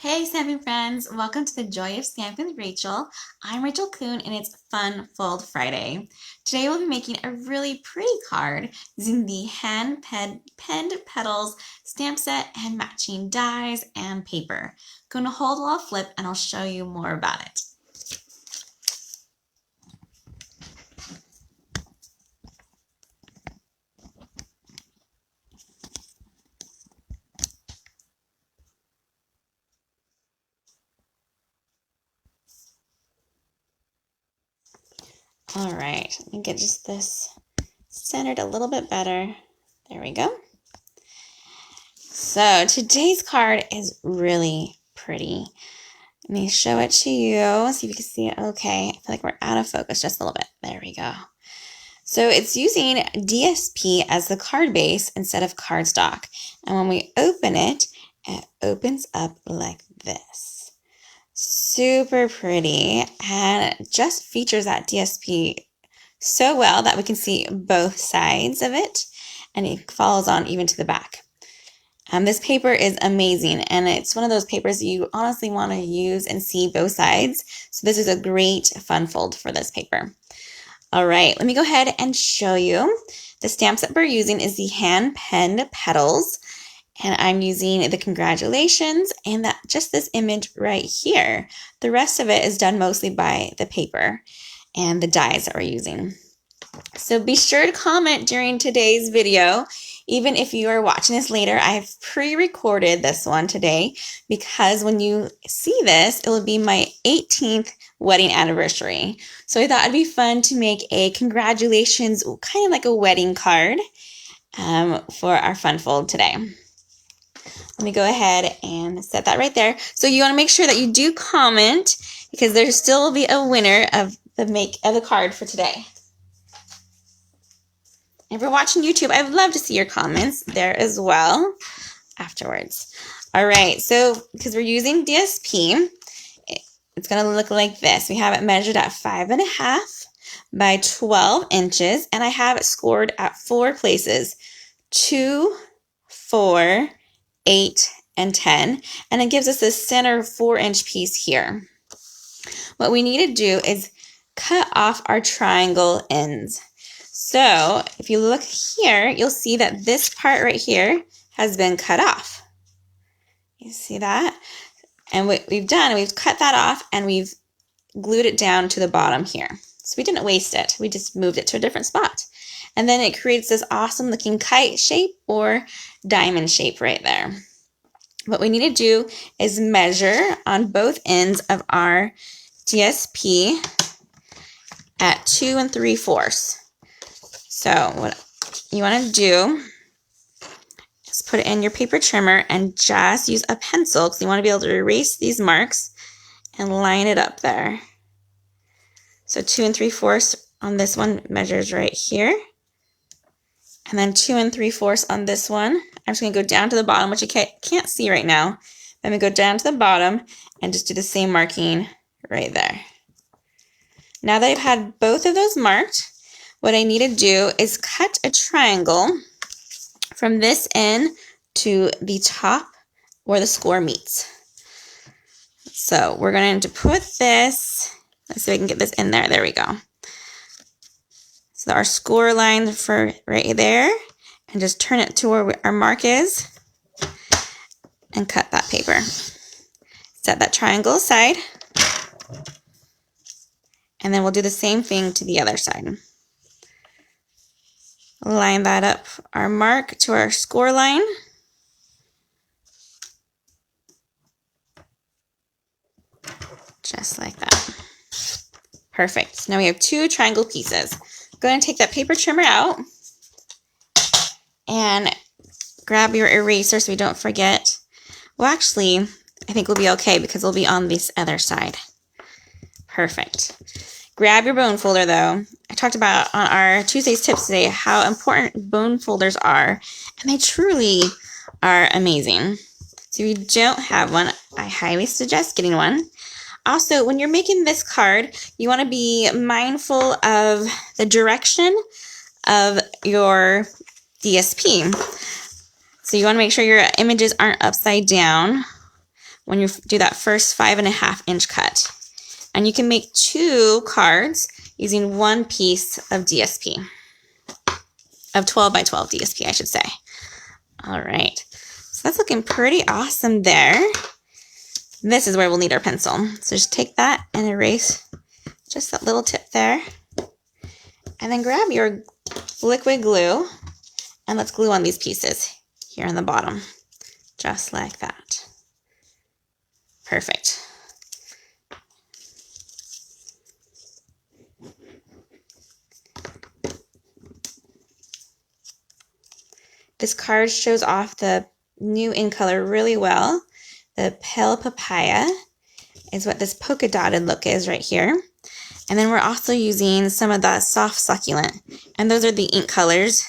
Hey Stamping friends, welcome to the Joy of Stamping with Rachel. I'm Rachael Coon and it's Fun Fold Friday. Today we'll be making a really pretty card using the Hand-Penned Petals Stamp Set and matching dies and paper. I'm going to hold while I flip and I'll show you more about it. All right, let me get just this centered a little bit better. There we go. So today's card is really pretty. Let me show it to you, see if you can see it okay. I feel like we're out of focus just a little bit. There we go. So it's using DSP as the card base instead of cardstock. And when we open it, it opens up like this. Super pretty, and it just features that DSP so well that we can see both sides of it, and it follows on even to the back. This paper is amazing, and it's one of those papers you honestly want to use and see both sides. So this is a great fun fold for this paper. All right, let me go ahead and show you. The stamps that we're using is the Hand-Penned Petals, and I'm using the congratulations and just this image right here. The rest of it is done mostly by the paper and the dies that we're using. So be sure to comment during today's video. Even if you are watching this later, I've pre-recorded this one today because when you see this, it will be my 18th wedding anniversary. So I thought it'd be fun to make a congratulations, kind of like a wedding card for our fun fold today. Let me go ahead and set that right there. So you want to make sure that you do comment because there still will be a winner of the card for today. If you're watching YouTube, I'd love to see your comments there as well afterwards. All right, so because we're using DSP, it's going to look like this. We have it measured at 5.5 by 12 inches, and I have it scored at 4 places, 2, 4, 8, and 10, and it gives us this center 4-inch piece here. What we need to do is cut off our triangle ends. So if you look here, you'll see that this part right here has been cut off. You see that? And what we've done, we've cut that off and we've glued it down to the bottom here. So we didn't waste it. We just moved it to a different spot. And then it creates this awesome looking kite shape or diamond shape right there. What we need to do is measure on both ends of our DSP at 2 3/4. So what you want to do is put it in your paper trimmer and just use a pencil because you want to be able to erase these marks and line it up there. So 2 3/4 on this one measures right here. And then 2 3/4 on this one. I'm just going to go down to the bottom, which you can't see right now. I'm going to go down to the bottom and just do the same marking right there. Now that I've had both of those marked, what I need to do is cut a triangle from this end to the top where the score meets. So we're going to put this, let's see if I can get this in there. There we go. So our score line for right there, and just turn it to where our mark is and cut that paper. Set that triangle aside, and then we'll do the same thing to the other side. Line that up, our mark to our score line. Just like that. Perfect. Now we have 2 triangle pieces. Go ahead and take that paper trimmer out and grab your eraser so we don't forget. Well, actually, I think we'll be okay because we'll be on this other side. Perfect. Grab your bone folder though. I talked about on our Tuesday's tips today how important bone folders are, and they truly are amazing. So if you don't have one, I highly suggest getting one. Also, when you're making this card, you want to be mindful of the direction of your DSP. So you want to make sure your images aren't upside down. when you do that first 5.5 inch cut. And you can make 2 cards using 1 piece of DSP, of 12 by 12 DSP, I should say. All right, so that's looking pretty awesome there. This is where we'll need our pencil. So just take that and erase just that little tip there. And then grab your liquid glue and let's glue on these pieces here on the bottom, just like that. Perfect. This card shows off the new in color really well. The pale papaya is what this polka dotted look is right here. And then we're also using some of the soft succulent. And those are the ink colors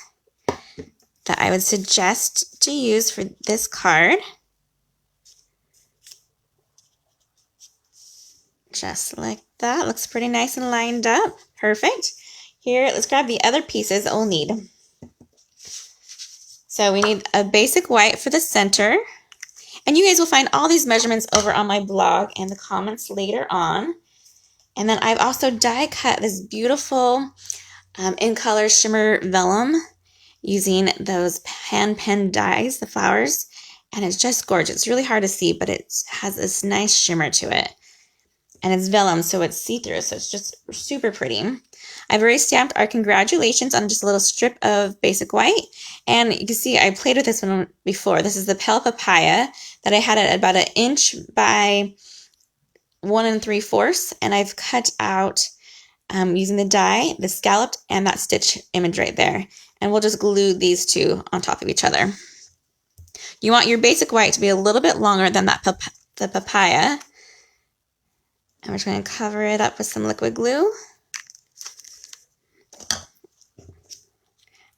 that I would suggest to use for this card. Just like that. Looks pretty nice and lined up. Perfect. Here, let's grab the other pieces that we'll need. So we need a basic white for the center. And you guys will find all these measurements over on my blog and the comments later on. And then I've also die cut this beautiful in color shimmer vellum using those hand-penned dies, the flowers. And it's just gorgeous. It's really hard to see, but it has this nice shimmer to it. And it's vellum, so it's see-through, so it's just super pretty. I've already stamped our congratulations on just a little strip of basic white. And you can see I played with this one before. This is the pale papaya that I had at about 1 inch by 1 3/4. And I've cut out using the die, the scalloped, and that stitch image right there. And we'll just glue these two on top of each other. You want your basic white to be a little bit longer than that the papaya. And we're just going to cover it up with some liquid glue.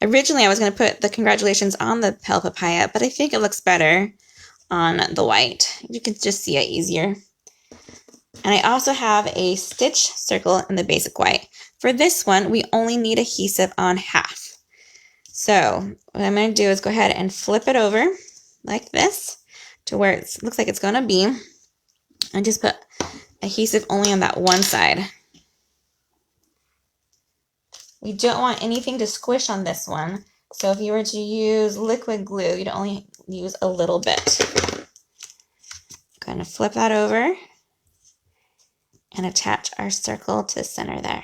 Originally, I was going to put the congratulations on the pale papaya, but I think it looks better on the white. You can just see it easier. And I also have a stitch circle in the basic white. For this one, we only need adhesive on half. So what I'm going to do is go ahead and flip it over like this to where it looks like it's going to be. And just put adhesive only on that one side. We don't want anything to squish on this one. So if you were to use liquid glue, you'd only use a little bit. Going to flip that over and attach our circle to the center there.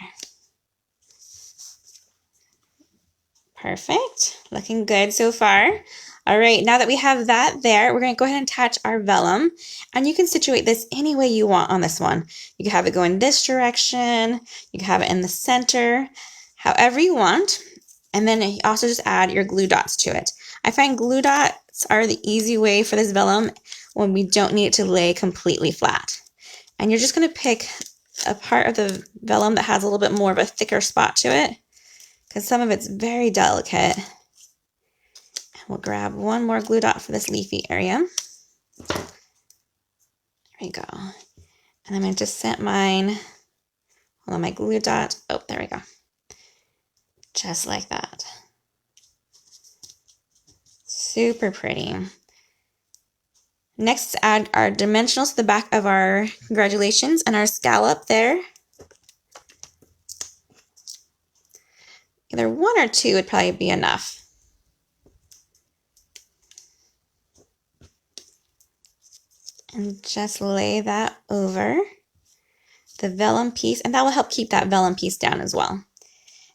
Perfect. Looking good so far. All right, now that we have that there, we're going to go ahead and attach our vellum. And you can situate this any way you want on this one. You can have it go in this direction. You can have it in the center, however you want. And then you also just add your glue dots to it. I find glue dots are the easy way for this vellum when we don't need it to lay completely flat. And you're just going to pick a part of the vellum that has a little bit more of a thicker spot to it, because some of it's very delicate. We'll grab one more glue dot for this leafy area. There we go. And I'm going to just set mine, hold on, my glue dot. Oh, there we go. Just like that. Super pretty. Next, add our dimensionals to the back of our congratulations and our scallop there. Either 1 or 2 would probably be enough. And just lay that over the vellum piece, and that will help keep that vellum piece down as well.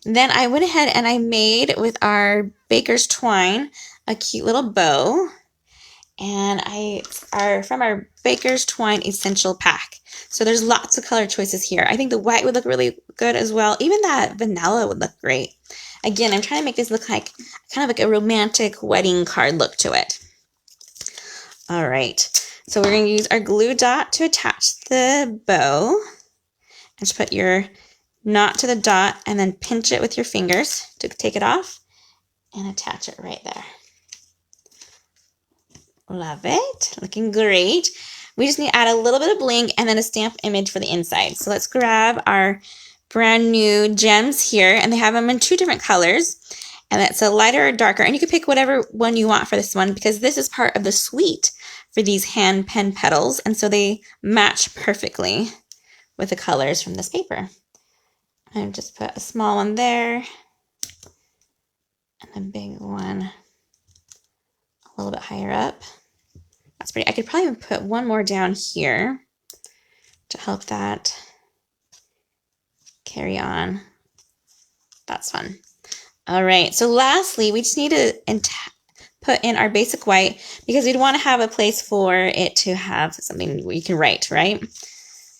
And then I went ahead and I made with our baker's twine a cute little bow, and are from our baker's twine essential pack. So there's lots of color choices here. I think the white would look really good as well. Even that vanilla would look great. Again, I'm trying to make this look like kind of like a romantic wedding card look to it. All right. So we're going to use our glue dot to attach the bow. And just put your knot to the dot and then pinch it with your fingers to take it off and attach it right there. Love it. Looking great. We just need to add a little bit of bling and then a stamp image for the inside. So let's grab our brand new gems here, and they have them in 2 different colors. And it's a lighter or darker, and you can pick whatever one you want for this one because this is part of the suite for these hand-penned petals, and so they match perfectly with the colors from this paper. I just put a small one there and a big one a little bit higher up. That's pretty. I could probably put one more down here to help that carry on. That's fun. All right, so lastly, we just need to put in our basic white because we'd want to have a place for it to have something where you can write, right?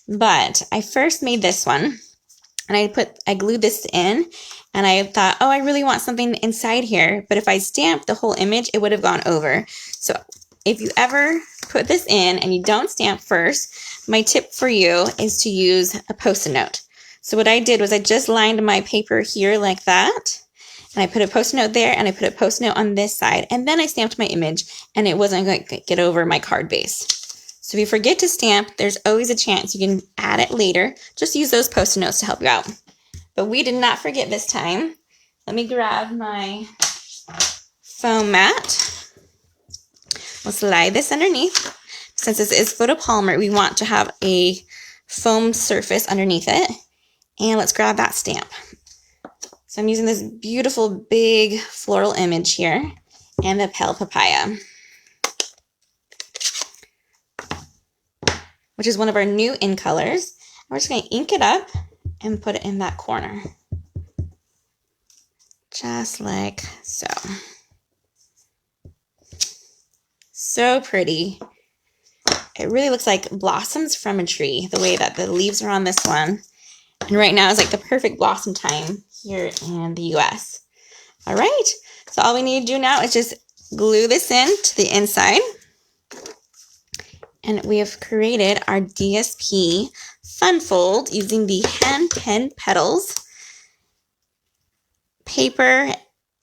But I first made this one, and I glued this in, and I thought, oh, I really want something inside here, but if I stamped the whole image, it would have gone over. So if you ever put this in and you don't stamp first, my tip for you is to use a Post-it note. So what I did was I just lined my paper here like that, and I put a Post-it note there, and I put a Post-it note on this side, and then I stamped my image, and it wasn't going to get over my card base. So if you forget to stamp, there's always a chance you can add it later. Just use those Post-it notes to help you out. But we did not forget this time. Let me grab my foam mat. We'll slide this underneath. Since this is photopolymer, we want to have a foam surface underneath it. And let's grab that stamp. So I'm using this beautiful big floral image here and the pale papaya, which is one of our new in colors. We're just going to ink it up and put it in that corner. Just like so. So pretty. It really looks like blossoms from a tree, the way that the leaves are on this one. And right now is like the perfect blossom time here in the US. All right, so all we need to do now is just glue this in to the inside. And we have created our DSP Fun Fold using the Hand-Penned Petals paper,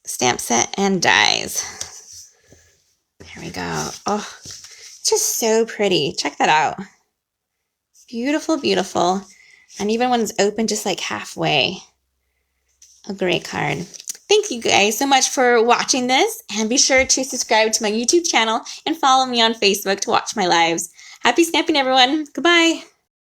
stamp set, and dies. There we go. Oh, it's just so pretty. Check that out. Beautiful, beautiful. And even when it's open just like halfway, a great card. Thank you guys so much for watching this, and be sure to subscribe to my YouTube channel and follow me on Facebook to watch my lives. Happy stamping, everyone. Goodbye.